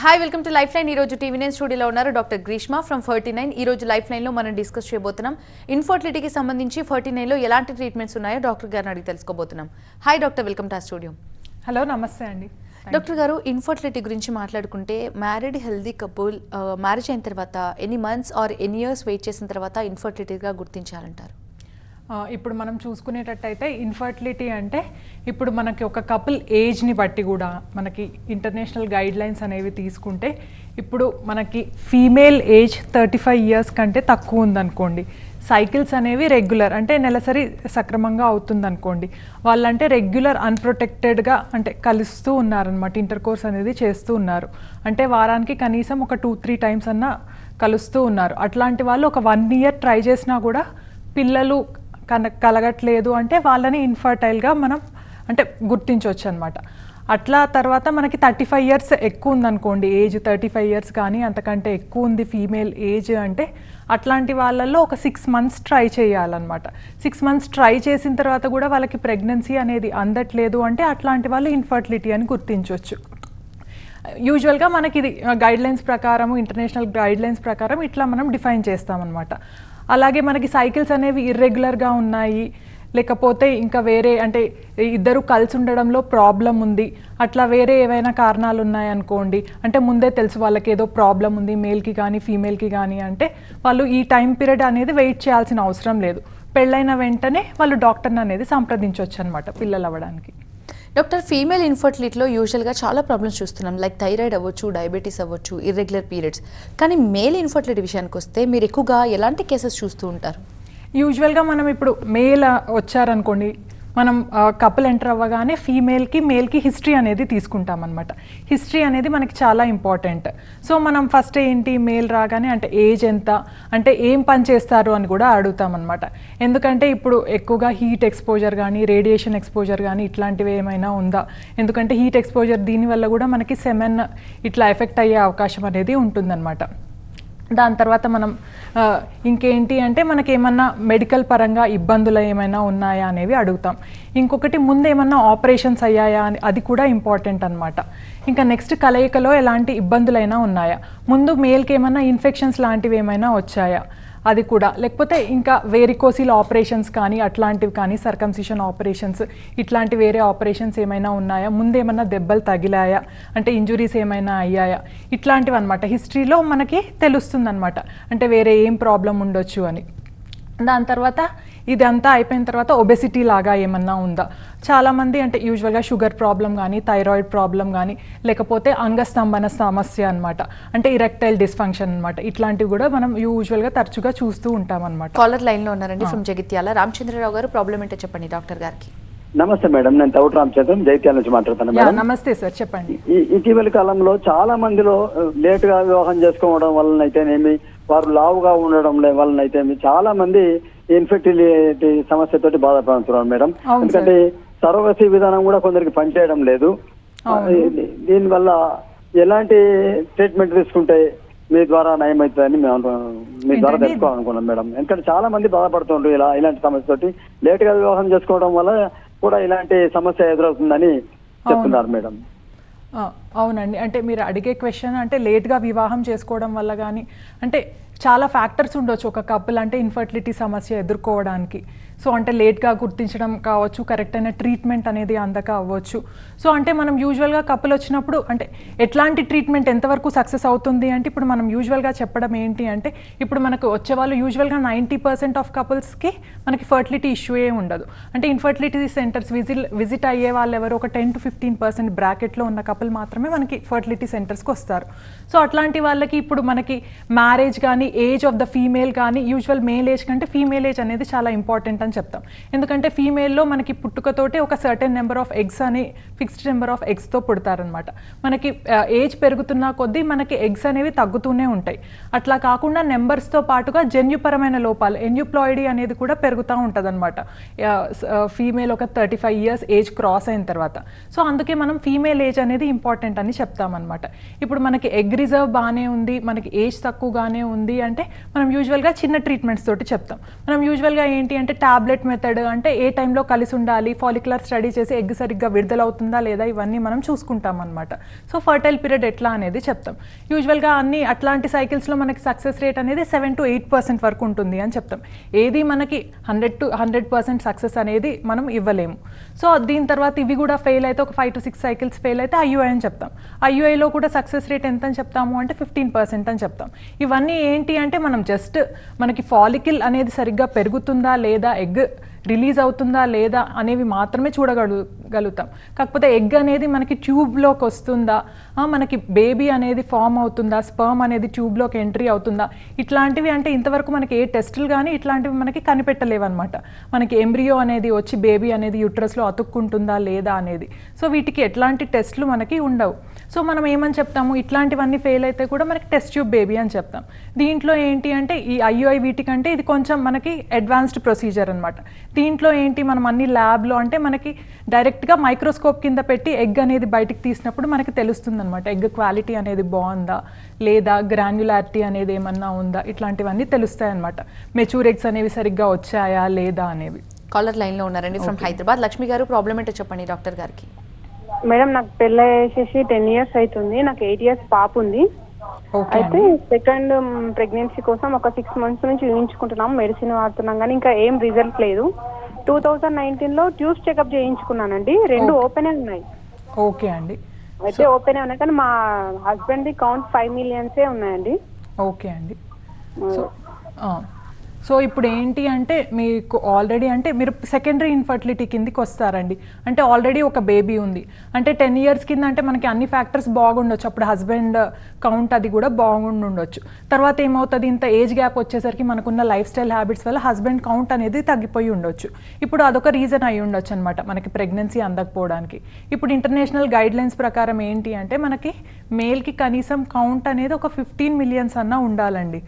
Hi welcome to life line. ఈ రోజు TV9 స్టూడియోలో ఉన్నారు డాక్టర్ గ్రీష్మ ఫ్రమ్ 49. ఈ రోజు లైఫ్ లైన్ లో మనం డిస్కస్ చేయబోతున్నాం ఇన్ఫర్టిలిటీకి సంబంధించి 49 లో ఎలాంటి ట్రీట్మెంట్స్ ఉన్నాయో డాక్టర్ గారిని అడిగి తెలుసుకోబోతున్నాం. హాయ్ డాక్టర్, వెల్కమ్ టు ఆ స్టూడియో. హలో, నమస్తే అండి. డాక్టర్ గారు, ఇన్ఫర్టిలిటీ గురించి మాట్లాడుకుంటే మ్యారీడ్ హెల్దీ కపుల్ మ్యారేజ్ అయిన తర్వాత ఎన్ని మంత్స్ ఆర్ ఎన్ని ఇయర్స్ వెయిట్ చేసిన తర్వాత ఇన్ఫర్టిలిటీగా గుర్తించాలంటారు? ఇప్పుడు మనం చూసుకునేటట్టయితే ఇన్ఫర్టిలిటీ అంటే ఇప్పుడు మనకి ఒక కపుల్ ఏజ్ని బట్టి కూడా మనకి ఇంటర్నేషనల్ గైడ్ లైన్స్ అనేవి తీసుకుంటే ఇప్పుడు మనకి ఫీమేల్ ఏజ్ 35 ఇయర్స్ కంటే తక్కువ ఉందనుకోండి, సైకిల్స్ అనేవి రెగ్యులర్ అంటే నెలసరి సక్రమంగా అవుతుందనుకోండి, వాళ్ళంటే రెగ్యులర్ అన్ప్రొటెక్టెడ్గా అంటే కలుస్తూ ఉన్నారనమాట, ఇంటర్ కోర్స్ అనేది చేస్తూ ఉన్నారు, అంటే వారానికి కనీసం ఒక 2-3 టైమ్స్ అన్నా కలుస్తూ ఉన్నారు. అట్లాంటి వాళ్ళు ఒక 1 ఇయర్ ట్రై చేసినా కూడా పిల్లలు కలగట్లేదు అంటే వాళ్ళని ఇన్ఫర్టైల్గా మనం అంటే గుర్తించవచ్చు అనమాట. అట్లా తర్వాత మనకి 35 ఇయర్స్ ఎక్కువ ఉందనుకోండి, ఏజ్ 35 ఇయర్స్ కానీ అంతకంటే ఎక్కువ ఉంది ఫీమేల్ ఏజ్ అంటే అట్లాంటి వాళ్ళల్లో ఒక 6 మంత్స్ ట్రై చేయాలన్నమాట. 6 మంత్స్ ట్రై చేసిన తర్వాత కూడా వాళ్ళకి ప్రెగ్నెన్సీ అనేది అందట్లేదు అంటే అట్లాంటి వాళ్ళు ఇన్ఫర్టిలిటీ అని గుర్తించవచ్చు. యూజువల్గా మనకి ఇది గైడ్లైన్స్ ప్రకారం, ఇంటర్నేషనల్ గైడ్లైన్స్ ప్రకారం ఇట్లా మనం డిఫైన్ చేస్తామన్నమాట. అలాగే మనకి సైకిల్స్ అనేవి ఇర్రెగ్యులర్గా ఉన్నాయి, లేకపోతే ఇంకా వేరే అంటే ఇద్దరు కలిసి ఉండడంలో ప్రాబ్లం ఉంది, అట్లా వేరే ఏవైనా కారణాలు ఉన్నాయనుకోండి, అంటే ముందే తెలుసు వాళ్ళకి ఏదో ప్రాబ్లం ఉంది మేల్కి కానీ ఫీమేల్కి కానీ, అంటే వాళ్ళు ఈ టైం పీరియడ్ అనేది వెయిట్ చేయాల్సిన అవసరం లేదు, పెళ్ళైన వెంటనే వాళ్ళు డాక్టర్ని అనేది సంప్రదించవచ్చు అనమాట పిల్లలు అవ్వడానికి. డాక్టర్, ఫీమేల్ ఇన్ఫర్టిలిటీలో యూజువల్గా చాలా ప్రాబ్లమ్స్ చూస్తున్నాం, లైక్ థైరాయిడ్ అవ్వచ్చు, డయాబెటీస్ అవ్వచ్చు, ఇర్రెగ్యులర్ పీరియడ్స్. కానీ మేల్ ఇన్ఫర్టిలిటీ విషయానికి వస్తే మీరు ఎక్కువగా ఎలాంటి కేసెస్ చూస్తూ ఉంటారు? యూజువల్గా మనం ఇప్పుడు మేల్ వచ్చారనుకోండి, మనం కపుల్ ఎంటర్ అవ్వగానే ఫీమేల్కి మేల్కి హిస్టరీ అనేది తీసుకుంటాం అనమాట. హిస్టరీ అనేది మనకి చాలా ఇంపార్టెంట్. సో మనం ఫస్ట్ ఏంటి, మేల్ రాగానే అంటే ఏజ్ ఎంత, అంటే ఏం పని చేస్తారు అని కూడా అడుగుతాం అనమాట. ఎందుకంటే ఇప్పుడు ఎక్కువగా హీట్ ఎక్స్పోజర్ కానీ రేడియేషన్ ఎక్స్పోజర్ కానీ ఇట్లాంటివి ఏమైనా ఉందా, ఎందుకంటే హీట్ ఎక్స్పోజర్ దీనివల్ల కూడా మనకి సెమెన్ ఇట్లా ఎఫెక్ట్ అయ్యే అవకాశం అనేది ఉంటుందన్నమాట. దాని తర్వాత మనం ఇంకేంటి అంటే మనకి ఏమన్నా మెడికల్ పరంగా ఇబ్బందులు ఏమైనా ఉన్నాయా అనేవి అడుగుతాం. ఇంకొకటి ముందు ఏమన్నా ఆపరేషన్స్ అయ్యాయా అని, అది కూడా ఇంపార్టెంట్ అనమాట. ఇంకా నెక్స్ట్ కలయికలో ఎలాంటి ఇబ్బందులైనా ఉన్నాయా, ముందు మేల్కి ఏమన్నా ఇన్ఫెక్షన్స్ లాంటివి ఏమైనా వచ్చాయా అది కూడా, లేకపోతే ఇంకా వేరికోసిల్ ఆపరేషన్స్ కానీ అట్లాంటివి కానీ, సర్కంసిషన్ ఆపరేషన్స్ ఇట్లాంటి వేరే ఆపరేషన్స్ ఏమైనా ఉన్నాయా, ముందు ఏమన్నా దెబ్బలు తగిలాయా అంటే ఇంజురీస్ ఏమైనా అయ్యాయా, ఇట్లాంటివి అనమాట హిస్టరీలో మనకి తెలుస్తుందన్నమాట, అంటే వేరే ఏం ప్రాబ్లం ఉండొచ్చు అని. దాని తర్వాత ఇదంతా అయిపోయిన తర్వాత ఒబెసిటీ లాగా ఏమన్నా ఉందా, చాలామంది అంటే యూజువల్గా షుగర్ ప్రాబ్లం కానీ, థైరాయిడ్ ప్రాబ్లం కానీ, లేకపోతే అంగస్తంభన సమస్య అనమాట, అంటే ఇరెక్టైల్ డిస్ఫంక్షన్ అనమాట, ఇట్లాంటివి కూడా మనం యూజువల్గా తరచుగా చూస్తూ ఉంటాం అనమాట. కాలర్ లైన్లో ఉన్నారండి ఫ్రమ్ జగిత్యాల. రామచంద్రరావు గారు, ప్రాబ్లం ఏంటో చెప్పండి డాక్టర్ గారికి. నమస్తే మేడం, నేను తౌట్ రామచంద్రం జైత్యాల నుంచి మాట్లాడుతాను మేడం. నమస్తే సార్, చెప్పండి. ఇటీవలి కాలంలో చాలా మందిలో లేట్ గా వివాహం చేసుకోవడం వలనైతేనేమి, వారు లావుగా ఉండడం వలనైతేమి చాలా మంది ఇన్ఫెర్టిలిటీ సమస్యతోటి బాధపడుతున్నారు మేడం. ఎందుకంటే సరోగసీ విధానం కూడా కొందరికి పనిచేయడం లేదు. దీనివల్ల ఎలాంటి ట్రీట్మెంట్ తీసుకుంటే మీ ద్వారా నయమవుతుందని మేము మీ ద్వారా తెలుసుకోవాలనుకున్నాం మేడం. ఎందుకంటే చాలా మంది బాధపడుతుండ్రు ఇలాంటి సమస్యతోటి, లేట్ గా వివాహం చేసుకోవడం వల్ల కూడా ఇలాంటి సమస్య ఎదురవుతుందని చెప్తున్నారు మేడం. అవునండి, అంటే మీరు అడిగే క్వశ్చన్ అంటే లేట్గా వివాహం చేసుకోవడం వల్ల కానీ, అంటే చాలా ఫ్యాక్టర్స్ ఉండొచ్చు ఒక కపుల్ అంటే ఇన్ఫర్టిలిటీ సమస్య ఎదుర్కోవడానికి. సో అంటే లేట్గా గుర్తించడం కావచ్చు, కరెక్ట్ అయిన ట్రీట్మెంట్ అనేది అందక అవ్వచ్చు. సో అంటే మనం యూజువల్గా కపుల్ వచ్చినప్పుడు అంటే ఎట్లాంటి ట్రీట్మెంట్ ఎంతవరకు సక్సెస్ అవుతుంది అంటే, ఇప్పుడు మనం యూజువల్గా చెప్పడం ఏంటి అంటే, ఇప్పుడు మనకు వచ్చేవాళ్ళు యూజువల్గా 90% ఆఫ్ కపుల్స్కి మనకి ఫర్టిలిటీ ఇష్యూయే ఉండదు. అంటే ఇన్ఫర్టిలిటీ సెంటర్స్ విజిట్ అయ్యే వాళ్ళు ఎవరు ఒక 10-15% బ్రాకెట్లో ఉన్న కపుల్ మాత్రమే మనకి ఫర్టిలిటీ సెంటర్స్కి వస్తారు. సో అట్లాంటి వాళ్ళకి ఇప్పుడు మనకి మ్యారేజ్ కానీ, ఏజ్ ఆఫ్ ద ఫీమేల్ కానీ, యూజువల్ మేల్ ఏజ్ కంటే ఫీమేల్ ఏజ్ అనేది చాలా ఇంపార్టెంట్ అని చెప్తాం. ఎందుకంటే ఫీమేల్లో మనకి పుట్టుకతోటే ఒక సర్టెన్ నెంబర్ ఆఫ్ ఎగ్స్ అని, ఫిక్స్డ్ నెంబర్ ఆఫ్ ఎగ్స్తో పుడతారనమాట. మనకి ఏజ్ పెరుగుతున్న కొద్దీ మనకి ఎగ్స్ అనేవి తగ్గుతూనే ఉంటాయి. అట్లా కాకుండా నెంబర్స్తో పాటుగా జన్యుపరమైన లోపాలు, ఎన్యూప్లాయిడీ అనేది కూడా పెరుగుతూ ఉంటుంది అనమాట ఫీమేల్ ఒక 35 ఇయర్స్ ఏజ్ క్రాస్ అయిన తర్వాత. సో అందుకే మనం ఫీమేల్ ఏజ్ అనేది ఇంపార్టెంట్ ఇంపార్టెంట్ అని చెప్తామన్నమాట. ఇప్పుడు మనకి ఎగ్ రిజర్వ్ బాగానే ఉంది, మనకి ఏజ్ తక్కువగానే ఉంది అంటే మనం యూజువల్గా చిన్న ట్రీట్మెంట్స్ తోటి చెప్తాం. మనం యూజువల్గా ఏంటి అంటే టాబ్లెట్ మెథడ్, అంటే ఏ టైంలో కలిసి ఉండాలి, ఫాలిక్యులర్ స్టడీ చేసి ఎగ్ సరిగ్గా విడుదలవుతుందా లేదా ఇవన్నీ మనం చూసుకుంటాం అనమాట. సో ఫర్టైల్ పీరియడ్ ఎట్లా అనేది చెప్తాం. యూజువల్గా అన్ని అట్లాంటి సైకిల్స్లో మనకి సక్సెస్ రేట్ అనేది 7 to 8% వరకు ఉంటుంది అని చెప్తాం. ఏది మనకి 100 to 100% సక్సెస్ అనేది మనం ఇవ్వలేము. సో దీని తర్వాత ఇవి కూడా ఫెయిల్ అయితే ఒక 5 to 6 సైకిల్స్ ఫెయిల్ అయితే ఐయుఐ అని చెప్తాం. ఐయుఐలో కూడా సక్సెస్ రేట్ ఎంత అని చెప్తాము అంటే 15% అని చెప్తాం. ఇవన్నీ ఏంటి అంటే మనం జస్ట్ మనకి ఫాలికిల్ అనేది సరిగ్గా పెరుగుతుందా లేదా, ఎగ్ రిలీజ్ అవుతుందా లేదా అనేవి మాత్రమే చూడగలుగుతాం. కాకపోతే ఎగ్ అనేది మనకి ట్యూబ్లోకి వస్తుందా, మనకి బేబీ అనేది ఫామ్ అవుతుందా, స్పర్మ్ అనేది ట్యూబ్లోకి ఎంట్రీ అవుతుందా, ఇట్లాంటివి అంటే ఇంతవరకు మనకి ఏ టెస్టులు కానీ ఇట్లాంటివి మనకి కనిపెట్టలేవన్నమాట. మనకి ఎంబ్రియో అనేది వచ్చి బేబీ అనేది యూట్రస్లో అతుక్కుంటుందా లేదా అనేది. సో వీటికి ఎట్లాంటి టెస్టులు మనకి ఉండవు. సో మనం ఏమని చెప్తాము, ఇట్లాంటివన్నీ ఫెయిల్ అయితే కూడా మనకి టెస్ట్ ట్యూబ్ బేబీ అని చెప్తాం. దీంట్లో ఏంటి అంటే ఈ ఐయుఐ వీటికంటే ఇది కొంచెం మనకి అడ్వాన్స్డ్ ప్రొసీజర్ అనమాట. దీంట్లో ఏంటి మనం అన్ని ల్యాబ్లో అంటే మనకి డైరెక్ట్గా మైక్రోస్కోప్ కింద పెట్టి ఎగ్ అనేది బయటికి తీసినప్పుడు మనకి తెలుస్తుంది అనమాట. ఎగ్ క్వాలిటీ అనేది బాగుందా లేదా, గ్రాన్యులారిటీ అనేది ఏమన్నా ఉందా, ఇట్లాంటివన్నీ తెలుస్తాయి అనమాట. మెచ్యూర్ ఎగ్స్ అనేవి సరిగ్గా వచ్చాయా లేదా అనేవి. కాలర్ లైన్లో ఉన్నారండి ఫ్రమ్ హైదరాబాద్. లక్ష్మి గారు, ప్రాబ్లం ఏంటో చెప్పండి డాక్టర్ గారికి. మేడం, నాకు పెళ్ళి చేసేసి 10 years అవుతుంది. నాకు 8 years పాప ఉంది. అయితే సెకండ్ ప్రెగ్నెన్సీ కోసం ఒక 6 months నుంచి ఊహించుకుంటున్నాం, మెడిసిన్ వాడుతున్నాం, కానీ ఇంకా ఏం రిజల్ట్ లేదు. 2019లో ట్యూబ్స్ చెకప్ చేయించుకున్నానండి, 2 ఓపెన్ ఉన్నాయి. ఓకే అండి. అయితే ఓపెన్ ఉన్నాయి, కానీ మా హస్బెండ్ ది కౌంట్ 5 million ఉన్నాయండి. ఓకే అండి. సో ఇప్పుడు ఏంటి అంటే మీకు ఆల్రెడీ అంటే మీరు సెకండరీ ఇన్ఫర్టిలిటీ కిందకి వస్తారండి. అంటే ఆల్రెడీ ఒక బేబీ ఉంది అంటే 10 years కింద అంటే మనకి అన్ని ఫ్యాక్టర్స్ బాగుండొచ్చు, అప్పుడు హస్బెండ్ కౌంట్ అది కూడా బాగుండొచ్చు. తర్వాత ఏమవుతుంది, ఇంత ఏజ్ గ్యాప్ వచ్చేసరికి మనకున్న లైఫ్ స్టైల్ హ్యాబిట్స్ వల్ల హస్బెండ్ కౌంట్ అనేది తగ్గిపోయి ఉండొచ్చు. ఇప్పుడు అదొక రీజన్ అయి ఉండొచ్చు అనమాట మనకి ప్రెగ్నెన్సీ అందకపోవడానికి. ఇప్పుడు ఇంటర్నేషనల్ గైడ్ లైన్స్ ప్రకారం ఏంటి అంటే మనకి మేల్కి కనీసం కౌంట్ అనేది ఒక 15 million అన్నా ఉండాలండి.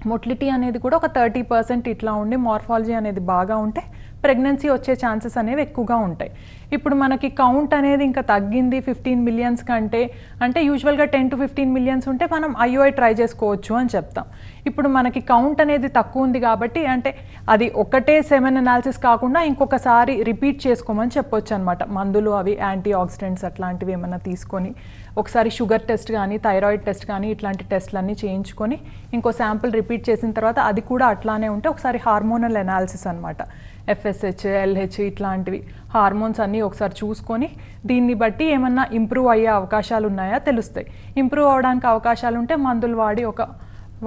మొటిలిటీ అనేది కూడా ఒక 30% ఇట్లా ఉండి మార్ఫాలజీ అనేది బాగా ఉంటే ప్రెగ్నెన్సీ వచ్చే ఛాన్సెస్ అనేవి ఎక్కువగా ఉంటాయి. ఇప్పుడు మనకి కౌంట్ అనేది ఇంకా తగ్గింది 15 million కంటే, అంటే యూజువల్గా 10 to 15 million ఉంటే మనం ఐయుఐ ట్రై చేసుకోవచ్చు అని చెప్తాం. ఇప్పుడు మనకి కౌంట్ అనేది తక్కువ ఉంది కాబట్టి అంటే అది ఒకటే సెమెన్ అనాలిసిస్ కాకుండా ఇంకొకసారి రిపీట్ చేసుకోమని చెప్పొచ్చు అనమాట. మందులు అవి యాంటీ ఆక్సిడెంట్స్ అట్లాంటివి ఏమైనా తీసుకొని ఒకసారి షుగర్ టెస్ట్ కానీ థైరాయిడ్ టెస్ట్ కానీ ఇట్లాంటి టెస్ట్లన్నీ చేయించుకొని ఇంకో శాంపుల్ రిపీట్ చేసిన తర్వాత అది కూడా అట్లానే ఉంటే ఒకసారి హార్మోనల్ అనాలిసిస్ అనమాట, FSH, LH ఇట్లాంటివి హార్మోన్స్ అన్నీ ఒకసారి చూసుకొని దీన్ని బట్టి ఏమన్నా ఇంప్రూవ్ అయ్యే అవకాశాలు ఉన్నాయా తెలుస్తాయి. ఇంప్రూవ్ అవ్వడానికి అవకాశాలు ఉంటే మందులు వాడి ఒక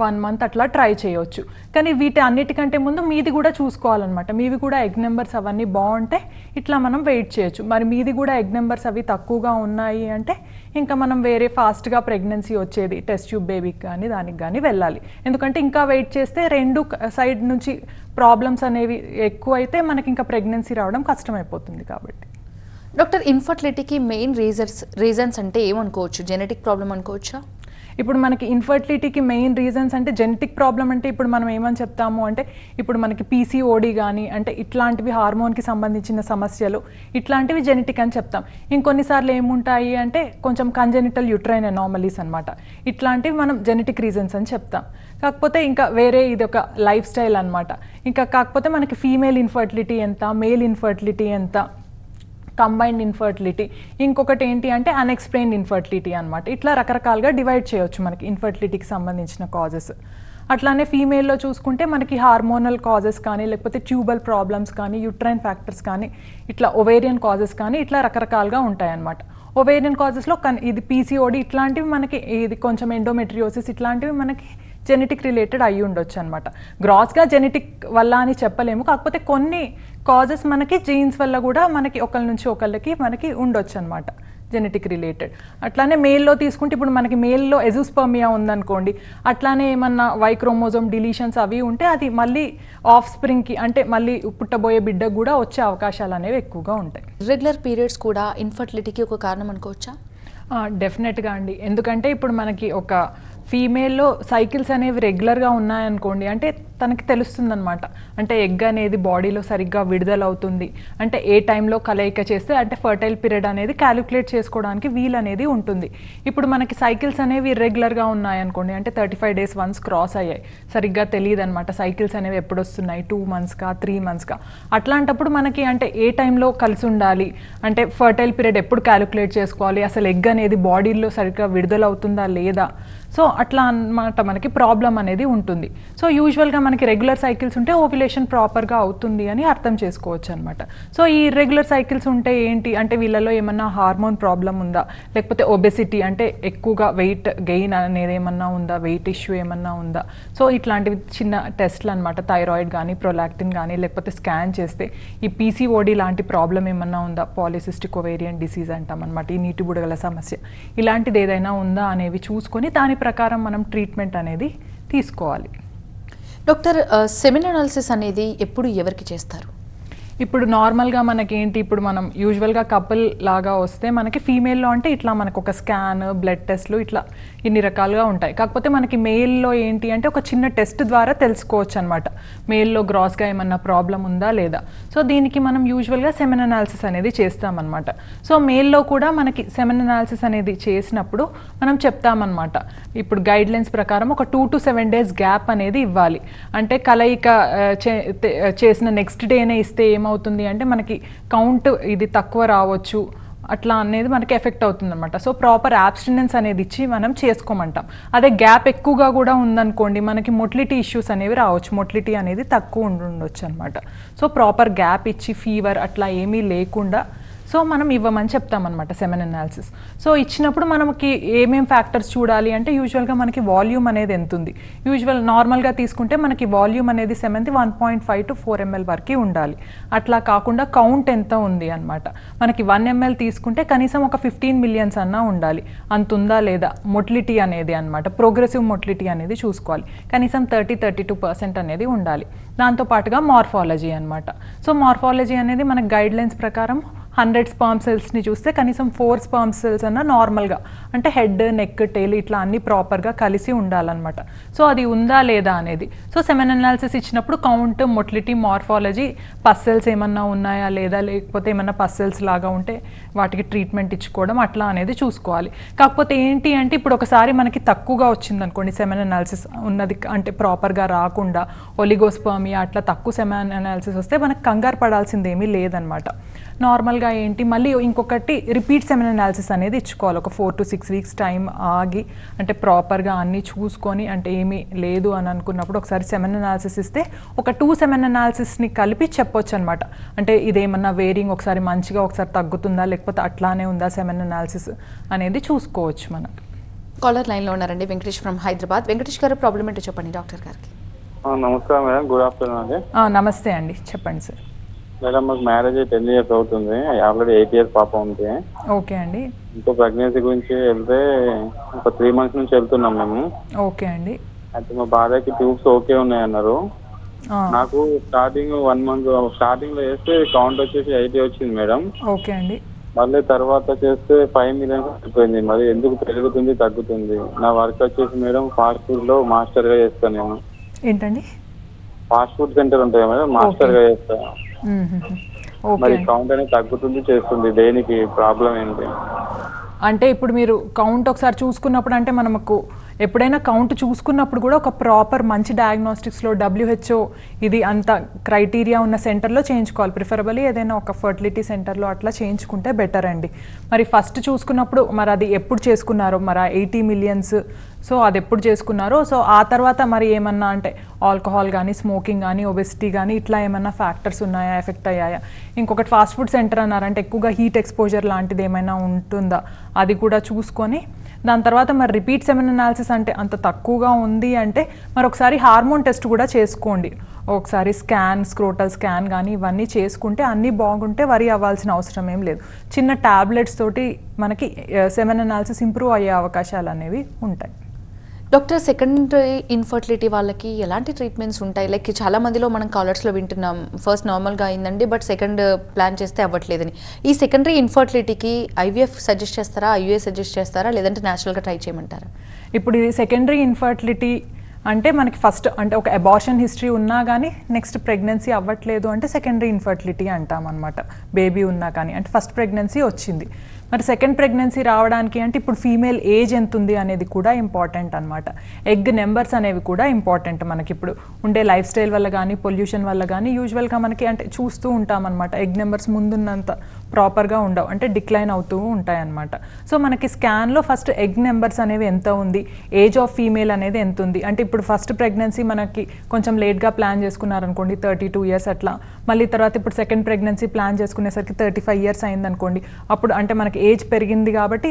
1 month అట్లా ట్రై చేయొచ్చు. కానీ వీటి అన్నిటికంటే ముందు మీది కూడా చూసుకోవాలన్నమాట. మీవి కూడా ఎగ్ నెంబర్స్ అవన్నీ బాగుంటే ఇట్లా మనం వెయిట్ చేయొచ్చు. మరి మీది కూడా ఎగ్ నెంబర్స్ అవి తక్కువగా ఉన్నాయి అంటే ఇంకా మనం వేరే ఫాస్ట్గా ప్రెగ్నెన్సీ వచ్చేది టెస్ట్ ట్యూబ్ బేబీకి కానీ దానికి కానీ వెళ్ళాలి. ఎందుకంటే ఇంకా వెయిట్ చేస్తే 2 సైడ్ నుంచి ప్రాబ్లమ్స్ అనేవి ఎక్కువైతే మనకి ఇంకా ప్రెగ్నెన్సీ రావడం కష్టమైపోతుంది. కాబట్టి డాక్టర్, ఇన్ఫర్టిలిటీకి మెయిన్ రీజన్స్ అంటే ఏమనుకోవచ్చు? జెనెటిక్ ప్రాబ్లం అనుకోవచ్చా? ఇప్పుడు మనకి ఇన్ఫర్టిలిటీకి మెయిన్ రీజన్స్ అంటే జెనెటిక్ ప్రాబ్లం అంటే ఇప్పుడు మనం ఏమని చెప్తాము అంటే ఇప్పుడు మనకి PCOD కానీ అంటే ఇట్లాంటివి హార్మోన్కి సంబంధించిన సమస్యలు ఇట్లాంటివి జెనెటిక్ అని చెప్తాం. ఇంకొన్నిసార్లు ఏముంటాయి అంటే కొంచెం కంజెనిటల్ యూట్రైన్ అనామలీస్ అనమాట, ఇట్లాంటివి మనం జెనెటిక్ రీజన్స్ అని చెప్తాం. కాకపోతే ఇంకా వేరే ఇది ఒక లైఫ్ స్టైల్ అనమాట. ఇంకా కాకపోతే మనకి ఫీమేల్ ఇన్ఫర్టిలిటీ ఎంత, మేల్ ఇన్ఫర్టిలిటీ ఎంత, కంబైన్డ్ ఇన్ఫర్టిలిటీ, ఇంకొకటి ఏంటి అంటే అన్ఎక్స్ప్లెయిన్డ్ ఇన్ఫర్టిలిటీ అనమాట. ఇట్లా రకరకాలుగా డివైడ్ చేయొచ్చు మనకి ఇన్ఫర్టిలిటీకి సంబంధించిన కాజెస్. అట్లానే ఫీమేల్లో చూసుకుంటే మనకి హార్మోనల్ కాజెస్ కానీ లేకపోతే ట్యూబల్ ప్రాబ్లమ్స్ కానీ యూట్రైన్ ఫ్యాక్టర్స్ కానీ ఇట్లా ఒవేరియన్ కాజెస్ కానీ ఇట్లా రకరకాలుగా ఉంటాయి అన్నమాట. ఒవేరియన్ కాజెస్లో ఇది PCOD ఇట్లాంటివి మనకి, ఇది కొంచెం ఎండోమెట్రియోసిస్ ఇట్లాంటివి మనకి జెనెటిక్ రిలేటెడ్ అయ్యి ఉండొచ్చు అనమాట. గ్రాస్గా జెనెటిక్ వల్ల అని చెప్పలేము, కాకపోతే కొన్ని కాజెస్ మనకి జీన్స్ వల్ల కూడా మనకి ఒకరి నుంచి ఒకళ్ళకి మనకి ఉండొచ్చు అనమాట జెనెటిక్ రిలేటెడ్. అట్లానే మేల్లో తీసుకుంటే ఇప్పుడు మనకి మేల్లో ఎజూస్పర్మియా ఉందనుకోండి, అట్లానే ఏమన్నా వై క్రోమోజోమ్ డిలీషన్స్ అవి ఉంటే అది మళ్ళీ ఆఫ్ స్ప్రింగ్కి అంటే మళ్ళీ పుట్టబోయే బిడ్డకు కూడా వచ్చే అవకాశాలు అనేవి ఎక్కువగా ఉంటాయి. రెగ్యులర్ పీరియడ్స్ కూడా ఇన్ఫర్టిలిటీకి ఒక కారణం అనుకోవచ్చా? డెఫినెట్గా అండి. ఎందుకంటే ఇప్పుడు మనకి ఒక ఫీమేల్లో సైకిల్స్ అనేవి రెగ్యులర్గా ఉన్నాయనుకోండి, అంటే తనకి తెలుస్తుందన్నమాట. అంటే ఎగ్ అనేది బాడీలో సరిగ్గా విడుదలవుతుంది, అంటే ఏ టైంలో కలయిక చేస్తే అంటే ఫర్టైల్ పీరియడ్ అనేది క్యాలిక్యులేట్ చేసుకోవడానికి వీల్ అనేది ఉంటుంది. ఇప్పుడు మనకి సైకిల్స్ అనేవి ఇర్రెగ్యులర్గా ఉన్నాయనుకోండి, అంటే 35 days వన్స్ క్రాస్ అయ్యాయి, సరిగ్గా తెలియదు అనమాట సైకిల్స్ అనేవి ఎప్పుడు వస్తున్నాయి, 2 monthsగా 3 monthsగా. అట్లాంటప్పుడు మనకి అంటే ఏ టైంలో కలిసి ఉండాలి, అంటే ఫర్టైల్ పీరియడ్ ఎప్పుడు క్యాలిక్యులేట్ చేసుకోవాలి, అసలు ఎగ్ అనేది బాడీలో సరిగ్గా విడుదలవుతుందా లేదా, సో అట్లా అన్నమాట మనకి ప్రాబ్లం అనేది ఉంటుంది. సో యూజువల్గా మనకి రెగ్యులర్ సైకిల్స్ ఉంటే ఓవ్యులేషన్ ప్రాపర్గా అవుతుంది అని అర్థం చేసుకోవచ్చు అనమాట. సో ఈ రెగ్యులర్ సైకిల్స్ ఉంటే ఏంటి అంటే వీళ్ళలో ఏమన్నా హార్మోన్ ప్రాబ్లం ఉందా, లేకపోతే ఒబెసిటీ అంటే ఎక్కువగా వెయిట్ గెయిన్ అనేది ఏమన్నా ఉందా, వెయిట్ ఇష్యూ ఏమన్నా ఉందా, సో ఇట్లాంటివి చిన్న టెస్ట్లు అనమాట. థైరాయిడ్ కానీ ప్రొలాక్టిన్ కానీ లేకపోతే స్కాన్ చేస్తే ఈ పీసీఓడి లాంటి ప్రాబ్లం ఏమన్నా ఉందా, పాలిసిస్టిక్ ఓవేరియన్ డిసీజ్ అంటాం అనమాట, ఈ నీటి బుడగల సమస్య, ఇలాంటిది ఏదైనా ఉందా అనేవి చూసుకొని దాని ప్రకారం మనం ట్రీట్మెంట్ అనేది తీసుకోవాలి. డాక్టర్, సెమెన్ అనాలిసిస్ అనేది ఎప్పుడు ఎవరికి చేస్తారు? ఇప్పుడు నార్మల్గా మనకి ఏంటి, ఇప్పుడు మనం యూజువల్గా కపుల్ లాగా వస్తే మనకి ఫీమేల్లో అంటే ఇట్లా మనకు ఒక స్కాన్, బ్లడ్ టెస్ట్లు ఇట్లా ఇన్ని రకాలుగా ఉంటాయి. కాకపోతే మనకి మేల్లో ఏంటి అంటే ఒక చిన్న టెస్ట్ ద్వారా తెలుసుకోవచ్చు అనమాట, మేల్లో గ్రాస్గా ఏమన్నా ప్రాబ్లం ఉందా లేదా. సో దీనికి మనం యూజువల్గా సెమెన్ అనాలిసిస్ అనేది చేస్తామన్నమాట. సో మేల్లో కూడా మనకి సెమెన్ అనాలిసిస్ అనేది చేసినప్పుడు మనం చెప్తామన్నమాట, ఇప్పుడు గైడ్ లైన్స్ ప్రకారం ఒక 2 to 7 days గ్యాప్ అనేది ఇవ్వాలి. అంటే కలయిక చేసిన నెక్స్ట్ డేనే ఇస్తే ఏమవుతుంది అంటే మనకి కౌంట్ ఇది తక్కువ రావచ్చు, అట్లా అనేది మనకి ఎఫెక్ట్ అవుతుంది అనమాట. సో ప్రాపర్ యాబ్స్టినెన్స్ అనేది ఇచ్చి మనం చేసుకోమంటాం. అదే గ్యాప్ ఎక్కువగా కూడా ఉందనుకోండి మనకి మొటిలిటీ ఇష్యూస్ అనేవి రావచ్చు, మొటిలిటీ అనేది తక్కువ ఉండొచ్చు అనమాట. సో ప్రాపర్ గ్యాప్ ఇచ్చి ఫీవర్ అట్లా ఏమీ లేకుండా సో మనం ఇవ్వమని చెప్తామన్నమాట సెమెన్ అనాలిసిస్. సో ఇచ్చినప్పుడు మనకి ఏమేం ఫ్యాక్టర్స్ చూడాలి అంటే యూజువల్గా మనకి వాల్యూమ్ అనేది ఎంత ఉంది. నార్మల్గా తీసుకుంటే మనకి వాల్యూమ్ అనేది సెమెన్ది 1.5 to 4 ml వరకు ఉండాలి. అట్లా కాకుండా కౌంట్ ఎంత ఉంది అనమాట. మనకి 1 ml తీసుకుంటే కనీసం ఒక 15 millions అన్నా ఉండాలి, అంత ఉందా లేదా. మొటిలిటీ అనేది అనమాట, ప్రోగ్రెసివ్ మొటిలిటీ అనేది చూసుకోవాలి, కనీసం 30-32% అనేది ఉండాలి. దాంతోపాటుగా మార్ఫాలజీ అనమాట. సో మార్ఫాలజీ అనేది మనకి గైడ్ లైన్స్ ప్రకారం 100 sperm cellsని చూస్తే కనీసం 4 sperm cells అన్న నార్మల్గా అంటే హెడ్, నెక్, టెయిల్ ఇట్లా అన్ని ప్రాపర్గా కలిసి ఉండాలన్నమాట. సో అది ఉందా లేదా అనేది. సో సెమెన్ అనాలిసిస్ ఇచ్చినప్పుడు కౌంట్, మొటిలిటీ, మార్ఫాలజీ, పస్సెల్స్ ఏమన్నా ఉన్నాయా లేదా, లేకపోతే ఏమన్నా పస్సెల్స్ లాగా ఉంటే వాటికి ట్రీట్మెంట్ ఇచ్చుకోవడం అట్లా అనేది చూసుకోవాలి. కాకపోతే ఏంటి అంటే ఇప్పుడు ఒకసారి మనకి తక్కువగా వచ్చింది అనుకోండి సెమెన్ అనాలిసిస్ ఉన్నది అంటే ప్రాపర్గా రాకుండా ఒలిగోస్పర్మియా అట్లా తక్కువ సెమెన్ అనాలిసిస్ వస్తే మనకు కంగారు పడాల్సింది ఏమీ లేదనమాట. నార్మల్గా ఏంటి మళ్ళీ ఇంకొకటి రిపీట్ సెమెన్ అనాలిసిస్ అనేది ఇచ్చుకోవాలి. ఒక 4 to 6 weeks టైం ఆగి అంటే ప్రాపర్గా అన్నీ చూసుకొని అంటే ఏమీ లేదు అని అనుకున్నప్పుడు ఒకసారి సెమెన్ అనాలిసిస్ ఇస్తే ఒక 2 సెమెన్ అనాలిసిస్ని కలిపి చెప్పొచ్చు అనమాట. అంటే ఇదేమన్నా వేరింగ్ ఒకసారి మంచిగా ఒకసారి తగ్గుతుందా లేకపోతే అట్లానే ఉందా సెమెన్ అనాలిసిస్ అనేది చూసుకోవచ్చు మనం. కాలర్ లైన్లో ఉన్నారండి వెంకటేష్ ఫ్రమ్ హైదరాబాద్. వెంకటేష్ గారు ప్రాబ్లం ఏంటో చెప్పండి డాక్టర్ గారికి. నమస్కారం మేడం, గుడ్ ఆఫ్టర్నూన్ అండి. నమస్తే అండి, చెప్పండి సార్. మేడం మాకు మ్యారేజ్ 10 years అవుతుంది, ఆల్రెడీ 8 years పాప ఉంది. ఓకే అండి. ఇంకో ప్రెగ్నెన్సీ గురించి వెళ్తే ఒక 3 months నుంచి వెళ్తున్నాం మేము. ఓకే అండి. అయితే మా భార్యకి ట్యూబ్స్ ఓకే ఉన్నాయి అన్నారు. నాకు స్టార్టింగ్ 1 month స్టార్టింగ్ లో చేస్తే కౌంట్ వచ్చేసి 80 వచ్చింది మేడం. ఓకే అండి. మళ్ళీ తర్వాత చేస్తే 5 million అయిపోయింది. మరి ఎందుకు పెరుగుతుంది తగ్గుతుంది? నా వర్క్ వచ్చేసి మేడం ఫాస్ట్ ఫుడ్ లో మాస్టర్ గా చేస్తాను నేను. ఏంటండి? ఫాస్ట్ ఫుడ్ సెంటర్ ఉంటాయి మేడం, మాస్టర్ గా చేస్తాను. మరి కౌంట్ అనేది తగ్గుతుంది చేస్తుంది, దేనికి ప్రాబ్లం ఏంటి? అంటే ఇప్పుడు మీరు కౌంట్ ఒకసారి చూసుకున్నప్పుడు అంటే మనకు ఎప్పుడైనా కౌంట్ చూసుకున్నప్పుడు కూడా ఒక ప్రాపర్ మంచి డయాగ్నోస్టిక్స్లో WHO ఇది అంత క్రైటీరియా ఉన్న సెంటర్లో చేయించుకోవాలి. ప్రిఫరబుల్లీ ఏదైనా ఒక ఫర్టిలిటీ సెంటర్లో అట్లా చేయించుకుంటే బెటర్ అండి. మరి ఫస్ట్ చూసుకున్నప్పుడు మరి అది ఎప్పుడు చేసుకున్నారో, మరి 80 millions సో అది ఎప్పుడు చేసుకున్నారో, సో ఆ తర్వాత మరి ఏమన్నా అంటే ఆల్కహాల్ కానీ, స్మోకింగ్ కానీ, ఒబెసిటీ కానీ ఇట్లా ఏమన్నా ఫ్యాక్టర్స్ ఉన్నాయా, ఎఫెక్ట్ అయ్యాయా. ఇంకొకటి ఫాస్ట్ ఫుడ్ సెంటర్ అన్నారంటే ఎక్కువగా హీట్ ఎక్స్పోజర్ లాంటిది ఏమైనా ఉంటుందా అది కూడా చూసుకొని దాని తర్వాత మరి రిపీట్ సెమెన్ అనాలిసిస్ అంటే అంత తక్కువగా ఉంది అంటే మరి ఒకసారి హార్మోన్ టెస్ట్ కూడా చేసుకోండి. ఒకసారి స్కాన్, స్క్రోటల్ స్కాన్ కానీ ఇవన్నీ చేసుకుంటే అన్నీ బాగుంటే వరి అవ్వాల్సిన అవసరం ఏం లేదు. చిన్న ట్యాబ్లెట్స్ తోటి మనకి సెమెన్ అనాలిసిస్ ఇంప్రూవ్ అయ్యే అవకాశాలు అనేవి ఉంటాయి. డాక్టర్, సెకండరీ ఇన్ఫర్టిలిటీ వాళ్ళకి ఎలాంటి ట్రీట్మెంట్స్ ఉంటాయి? లైక్ చాలా మందిలో మనం కాలర్స్లో వింటున్నాం, ఫస్ట్ నార్మల్గా అయిందండి బట్ సెకండ్ ప్లాన్ చేస్తే అవ్వట్లేదని. ఈ సెకండరీ ఇన్ఫర్టిలిటీకి IVF సజెస్ట్ చేస్తారా, IUI సజెస్ట్ చేస్తారా, లేదంటే న్యాచురల్గా ట్రై చేయమంటారా? ఇప్పుడు ఇది సెకండరీ ఇన్ఫర్టిలిటీ అంటే మనకి ఫస్ట్ అంటే ఒక అబార్షన్ హిస్టరీ ఉన్నా కానీ నెక్స్ట్ ప్రెగ్నెన్సీ అవ్వట్లేదు అంటే సెకండరీ ఇన్ఫర్టిలిటీ అంటాం అనమాట. బేబీ ఉన్నా కానీ అంటే ఫస్ట్ ప్రెగ్నెన్సీ వచ్చింది, మరి సెకండ్ ప్రెగ్నెన్సీ రావడానికి అంటే ఇప్పుడు ఫీమేల్ ఏజ్ ఎంత ఉంది అనేది కూడా ఇంపార్టెంట్ అనమాట. ఎగ్ నెంబర్స్ అనేవి కూడా ఇంపార్టెంట్. మనకి ఇప్పుడు ఉండే లైఫ్ స్టైల్ వల్ల కానీ పొల్యూషన్ వల్ల కానీ యూజువల్గా మనకి అంటే చూస్తూ ఉంటాం అనమాట, ఎగ్ నెంబర్స్ ముందున్నంత ప్రాపర్గా ఉండవు, అంటే డిక్లైన్ అవుతూ ఉంటాయి అనమాట. సో మనకి స్కాన్లో ఫస్ట్ ఎగ్ నెంబర్స్ అనేవి ఎంత ఉంది, ఏజ్ ఆఫ్ ఫీమేల్ అనేది ఎంత ఉంది, అంటే ఇప్పుడు ఫస్ట్ ప్రెగ్నెన్సీ మనకి కొంచెం లేట్గా ప్లాన్ చేసుకున్నారనుకోండి 32 years అట్లా, మళ్ళీ తర్వాత ఇప్పుడు సెకండ్ ప్రెగ్నెన్సీ ప్లాన్ చేసుకునేసరికి 35 years అయిందనుకోండి, అప్పుడు అంటే మనకి ఏజ్ పెరిగింది కాబట్టి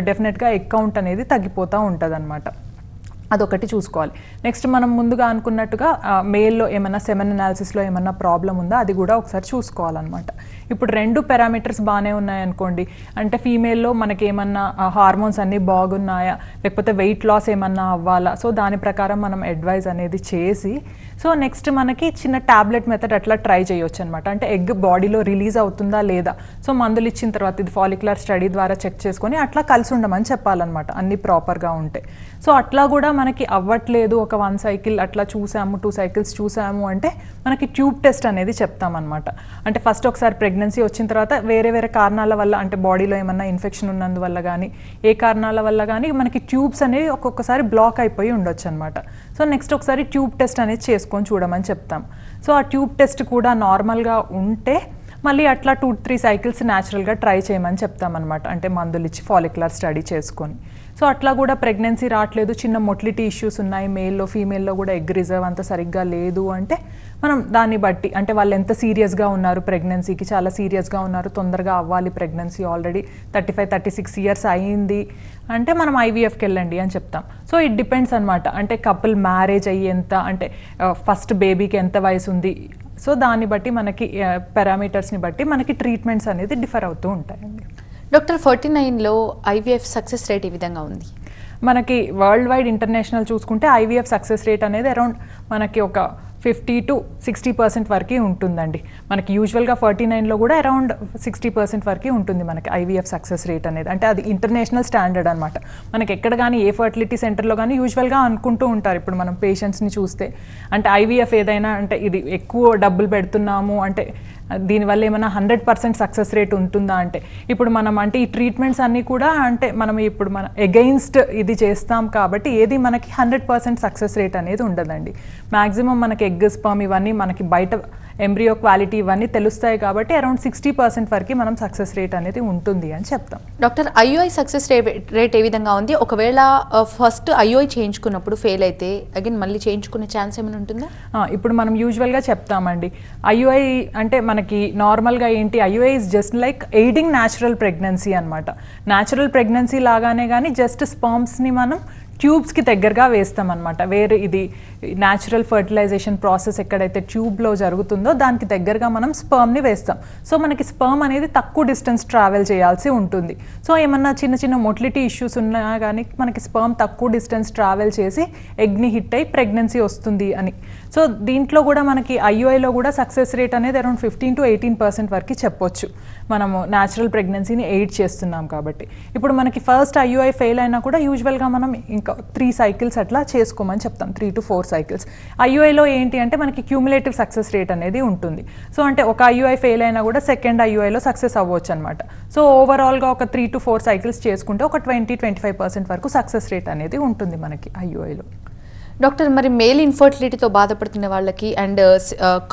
డెఫినెట్గా ఎగ్ కౌంట్ అనేది తగ్గిపోతూ ఉంటుంది అనమాట. అదొకటి చూసుకోవాలి. నెక్స్ట్ మనం ముందుగా అనుకున్నట్టుగా మేల్లో ఏమన్నా సెమెన్ అనాలిసిస్లో ఏమన్నా ప్రాబ్లం ఉందా అది కూడా ఒకసారి చూసుకోవాలన్నమాట. ఇప్పుడు 2 పారామీటర్స్ బాగానే ఉన్నాయనుకోండి, అంటే ఫీమేల్లో మనకి ఏమన్నా హార్మోన్స్ అన్నీ బాగున్నాయా, లేకపోతే వెయిట్ లాస్ ఏమన్నా అవ్వాలా, సో దాని ప్రకారం మనం అడ్వైజ్ అనేది చేసి సో నెక్స్ట్ మనకి చిన్న ట్యాబ్లెట్ మెథడ్ అట్లా ట్రై చేయొచ్చు అనమాట. అంటే ఎగ్ బాడీలో రిలీజ్ అవుతుందా లేదా, సో మందులు ఇచ్చిన తర్వాత ఇది ఫాలిక్యులర్ స్టడీ ద్వారా చెక్ చేసుకొని అట్లా కలిసి ఉండమని చెప్పాలన్నమాట అన్నీ ప్రాపర్గా ఉంటే. సో అట్లా కూడా మనకి అవ్వట్లేదు, ఒక 1 cycle అట్లా చూసాము, 2 cycles చూసాము అంటే మనకి ట్యూబ్ టెస్ట్ అనేది చెప్తామన్నమాట. అంటే ఫస్ట్ ఒకసారి ప్రెగ్నెన్సీ వచ్చిన తర్వాత వేరే వేరే కారణాల వల్ల అంటే బాడీలో ఏమన్నా ఇన్ఫెక్షన్ ఉన్నందువల్ల కానీ ఏ కారణాల వల్ల కానీ మనకి ట్యూబ్స్ అనేవి ఒక్కొక్కసారి బ్లాక్ అయిపోయి ఉండొచ్చు అనమాట. సో నెక్స్ట్ ఒకసారి ట్యూబ్ టెస్ట్ అనేది చేసుకొని చూడమని చెప్తాం. సో ఆ ట్యూబ్ టెస్ట్ కూడా నార్మల్గా ఉంటే మళ్ళీ అట్లా 2-3 cycles న్యాచురల్గా ట్రై చేయమని చెప్తామన్నమాట, అంటే మందులు ఇచ్చి ఫాలిక్యులర్ స్టడీ చేసుకొని. సో అట్లా కూడా ప్రెగ్నెన్సీ రావట్లేదు, చిన్న మొటిలిటీ ఇష్యూస్ ఉన్నాయి, మేల్లో ఫీమేల్లో కూడా ఎగ్ రిజర్వ్ అంత సరిగ్గా లేదు అంటే మనం దాన్ని బట్టి అంటే వాళ్ళు ఎంత సీరియస్గా ఉన్నారు, ప్రెగ్నెన్సీకి చాలా సీరియస్గా ఉన్నారు, తొందరగా అవ్వాలి, ప్రెగ్నెన్సీ ఆల్రెడీ 35-36 years అయ్యింది అంటే మనం ఐవీఎఫ్కి వెళ్ళండి అని చెప్తాం. సో ఇట్ డిపెండ్స్ అనమాట, అంటే కపుల్ మ్యారేజ్ అయ్యి ఎంత అంటే ఫస్ట్ బేబీకి ఎంత వయసు ఉంది, సో దాన్ని బట్టి మనకి పారామీటర్స్ని బట్టి మనకి ట్రీట్మెంట్స్ అనేది డిఫర్ అవుతూ ఉంటాయండి. డాక్టర్ 49లో ఐవీఎఫ్ సక్సెస్ రేట్ ఈ విధంగా ఉంది. మనకి వరల్డ్ వైడ్ ఇంటర్నేషనల్ చూసుకుంటే ఐవీఎఫ్ సక్సెస్ రేట్ అనేది అరౌండ్ మనకి ఒక 50-60% వరకు ఉంటుందండి. మనకి యూజువల్గా 49లో కూడా అరౌండ్ 60% వరకు ఉంటుంది మనకి ఐవీఎఫ్ సక్సెస్ రేట్ అనేది. అంటే అది ఇంటర్నేషనల్ స్టాండర్డ్ అనమాట. మనకి ఎక్కడ కానీ ఏ ఫర్టిలిటీ సెంటర్లో కానీ యూజువల్గా అనుకుంటూ ఉంటారు ఇప్పుడు మనం పేషెంట్స్ని చూస్తే, అంటే ఐవీఎఫ్ ఏదైనా అంటే ఇది ఎక్కువ డబ్బులు పెడుతున్నాము అంటే దీనివల్ల ఏమైనా 100% సక్సెస్ రేట్ ఉంటుందా అంటే, ఇప్పుడు మనం అంటే ఈ ట్రీట్మెంట్స్ అన్నీ కూడా అంటే మనం ఇప్పుడు మన ఎగెయిన్స్ట్ ఇది చేస్తాం కాబట్టి ఏది మనకి 100% సక్సెస్ రేట్ అనేది ఉండదండి. మ్యాక్సిమం మనకి ఎగ్ స్పర్మ్ ఇవన్నీ మనకి బయట ఎంబ్రియో క్వాలిటీ ఇవన్నీ తెలుస్తాయి కాబట్టి అరౌండ్ 60% వరకు మనం సక్సెస్ రేట్ అనేది ఉంటుంది అని చెప్తాం. డాక్టర్ ఐయుఐ సక్సెస్ రేట్ ఏ విధంగా ఉంది, ఒకవేళ ఫస్ట్ ఐయుఐ చేయించుకున్నప్పుడు ఫెయిల్ అయితే అగైన్ మళ్ళీ చేయించుకునే ఛాన్స్ ఏమైనా ఉంటుందా? ఇప్పుడు మనం యూజువల్గా చెప్తామండి, ఐయుఐ అంటే మనకి నార్మల్గా ఏంటి, IUI is just like aiding natural pregnancy అనమాట. న్యాచురల్ ప్రెగ్నెన్సీ లాగానే కానీ జస్ట్ స్పర్మ్స్ని మనం ట్యూబ్స్కి దగ్గరగా వేస్తామన్నమాట. వేరే ఇది న్యాచురల్ ఫర్టిలైజేషన్ ప్రాసెస్ ఎక్కడైతే ట్యూబ్లో జరుగుతుందో దానికి దగ్గరగా మనం స్పర్మ్ని వేస్తాం. సో మనకి స్పర్మ్ అనేది తక్కువ డిస్టెన్స్ ట్రావెల్ చేయాల్సి ఉంటుంది. సో ఏమన్నా చిన్న చిన్న మొటిలిటీ ఇష్యూస్ ఉన్నా కానీ మనకి స్పర్మ్ తక్కువ డిస్టెన్స్ ట్రావెల్ చేసి ఎగ్ని హిట్ అయ్యి ప్రెగ్నెన్సీ వస్తుంది అని. సో దీంట్లో కూడా మనకి ఐయుఐలో కూడా సక్సెస్ రేట్ అనేది అరౌండ్ 15-18% వరకు చెప్పొచ్చు. మనము న్యాచురల్ ప్రెగ్నెన్సీని ఎయిడ్ చేస్తున్నాం కాబట్టి. ఇప్పుడు మనకి ఫస్ట్ ఐయుఐ ఫెయిల్ అయినా కూడా యూజువల్గా మనం ఇంకా 3 cycles అట్లా చేసుకోమని చెప్తాం, 3-4 cycles. ఐయుఐలో ఏంటి అంటే మనకి క్యూములేటివ్ సక్సెస్ రేట్ అనేది ఉంటుంది. సో అంటే ఒక ఐయుఐ ఫెయిల్ అయినా కూడా సెకండ్ ఐయుఐలో సక్సెస్ అవ్వచ్చు అనమాట. సో ఓవరాల్గా ఒక 3-4 cycles చేసుకుంటే ఒక 20-25% వరకు సక్సెస్ రేట్ అనేది ఉంటుంది మనకి ఐయుఐలో. డాక్టర్ మరి మేల్ ఇన్ఫర్టిలిటీతో బాధపడుతున్న వాళ్ళకి అండ్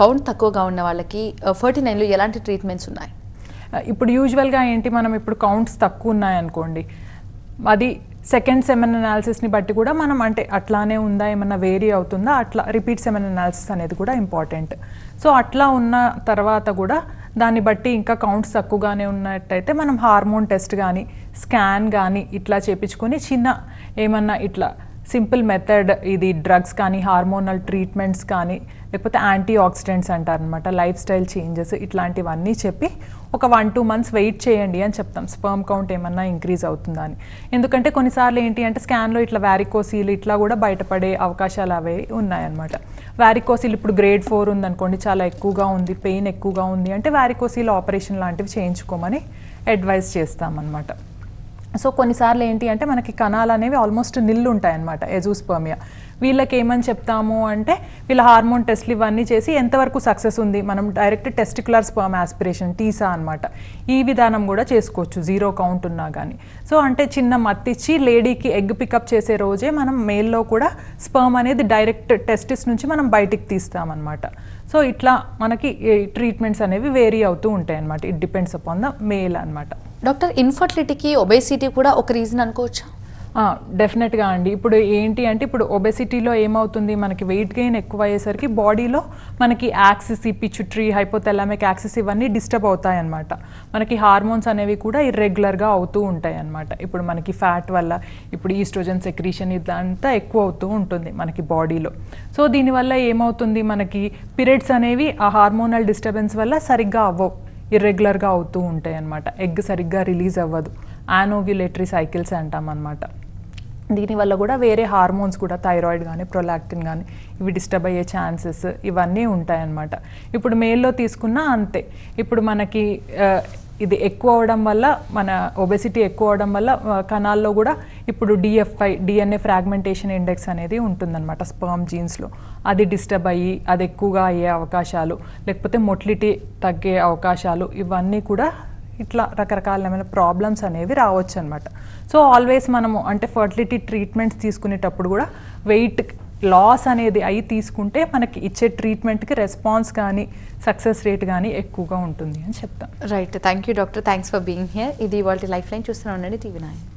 కౌంట్ తక్కువగా ఉన్న వాళ్ళకి 49లో ఎలాంటి ట్రీట్మెంట్స్ ఉన్నాయి? ఇప్పుడు యూజువల్గా ఏంటి, మనం ఇప్పుడు కౌంట్స్ తక్కువ ఉన్నాయనుకోండి, అది సెకండ్ సెమెన్ అనాలిసిస్ని బట్టి కూడా మనం అంటే అట్లానే ఉందా ఏమన్నా వేరీ అవుతుందా అట్లా రిపీట్ సెమెన్ అనాలిసిస్ అనేది కూడా ఇంపార్టెంట్. సో అట్లా ఉన్న తర్వాత కూడా దాన్ని బట్టి ఇంకా కౌంట్స్ తక్కువగానే ఉన్నట్టయితే మనం హార్మోన్ టెస్ట్ కానీ స్కాన్ కానీ ఇట్లా చేయించుకొని చిన్న ఏమన్నా ఇట్లా సింపుల్ మెథడ్ ఇది డ్రగ్స్ కానీ హార్మోనల్ ట్రీట్మెంట్స్ కానీ లేకపోతే యాంటీ ఆక్సిడెంట్స్ అంటారనమాట, లైఫ్ స్టైల్ చేంజెస్ ఇట్లాంటివన్నీ చెప్పి ఒక 1-2 months వెయిట్ చేయండి అని చెప్తాం, స్పర్మ్ కౌంట్ ఏమన్నా ఇంక్రీజ్ అవుతుందా అని. ఎందుకంటే కొన్నిసార్లు ఏంటి అంటే స్కాన్లో ఇట్లా వ్యారికోసీల్ ఇట్లా కూడా బయటపడే అవకాశాలు అవే ఉన్నాయన్నమాట. వ్యారికోసీల్ ఇప్పుడు గ్రేడ్ 4 ఉందనుకోండి, చాలా ఎక్కువగా ఉంది, పెయిన్ ఎక్కువగా ఉంది అంటే వ్యారికోసీల్ ఆపరేషన్ లాంటివి చేయించుకోమని అడ్వైజ్ చేస్తామన్నమాట. సో కొన్నిసార్లు ఏంటి అంటే మనకి కణాలు అనేవి ఆల్మోస్ట్ నిల్లు ఉంటాయి అన్నమాట ఎజూస్పర్మియా. వీళ్ళకి ఏమని చెప్తాము అంటే వీళ్ళ హార్మోన్ టెస్ట్లు ఇవన్నీ చేసి ఎంతవరకు సక్సెస్ ఉంది, మనం direct testicular sperm aspiration TESA అనమాట, ఈ విధానం కూడా చేసుకోవచ్చు 0 కౌంట్ ఉన్నా కానీ. సో అంటే చిన్న మత్తిచ్చి లేడీకి ఎగ్ పికప్ చేసే రోజే మనం మేల్లో కూడా స్పర్మ్ అనేది డైరెక్ట్ టెస్టిస్ నుంచి మనం బయటికి తీస్తామన్నమాట. సో ఇట్లా మనకి ట్రీట్మెంట్స్ అనేవి వేరీ అవుతూ ఉంటాయి అన్నమాట. It depends upon the male అనమాట. డాక్టర్, ఇన్ఫర్టిలిటీకి ఒబేసిటీ కూడా ఒక రీజన్ అనుకోవచ్చా? డెఫినెట్గా అండి. ఇప్పుడు ఏంటి అంటే ఇప్పుడు ఒబెసిటీలో ఏమవుతుంది, మనకి వెయిట్ గెయిన్ ఎక్కువ అయ్యేసరికి బాడీలో మనకి యాక్సిస్, ఈ పిచ్యుటరీ, హైపోథాలమిక్ యాక్సిస్ ఇవన్నీ డిస్టర్బ్ అవుతాయి అన్నమాట. మనకి హార్మోన్స్ అనేవి కూడా ఇర్రెగ్యులర్గా అవుతూ ఉంటాయి అన్నమాట. ఇప్పుడు మనకి ఫ్యాట్ వల్ల ఇప్పుడు ఈస్ట్రోజన్ సెక్రీషన్ ఇదంతా ఎక్కువ అవుతూ ఉంటుంది మనకి బాడీలో. సో దీనివల్ల ఏమవుతుంది, మనకి పీరియడ్స్ అనేవి ఆ హార్మోనల్ డిస్టర్బెన్స్ వల్ల సరిగ్గా అవ్వవు, ఇర్రెగ్యులర్గా అవుతూ ఉంటాయి అన్నమాట. ఎగ్ సరిగ్గా రిలీజ్ అవ్వదు, యానోవ్యులేటరీ సైకిల్స్ అంటాం అన్నమాట. దీనివల్ల కూడా వేరే హార్మోన్స్ కూడా థైరాయిడ్ కానీ ప్రొలాక్టిన్ కానీ ఇవి డిస్టర్బ్ అయ్యే ఛాన్సెస్ ఇవన్నీ ఉంటాయన్నమాట. ఇప్పుడు మేల్లో తీసుకున్నా అంతే. ఇప్పుడు మనకి ఇది ఎక్కువ అవడం వల్ల, మన ఒబెసిటీ ఎక్కువ అవడం వల్ల కణాల్లో కూడా ఇప్పుడు DFI DNA ఫ్రాగ్మెంటేషన్ ఇండెక్స్ అనేది ఉంటుందన్నమాట స్పర్మ్ జీన్స్లో. అది డిస్టర్బ్ అయ్యి అది ఎక్కువగా అయ్యే అవకాశాలు, లేకపోతే మొటిలిటీ తగ్గే అవకాశాలు, ఇవన్నీ కూడా ఇట్లా రకరకాలమైన ప్రాబ్లమ్స్ అనేవి రావచ్చు అనమాట. సో ఆల్వేస్ మనము అంటే ఫర్టిలిటీ ట్రీట్మెంట్స్ తీసుకునేటప్పుడు కూడా వెయిట్ లాస్ అనేది అయి తీసుకుంటే మనకి ఇచ్చే ట్రీట్మెంట్కి రెస్పాన్స్ కానీ సక్సెస్ రేట్ కానీ ఎక్కువగా ఉంటుంది అని చెప్తాం. Right, thank you doctor, thanks for being here. ఇది ఇవాళ లైఫ్ లైన్ చూస్తూనే ఉండండి TV9.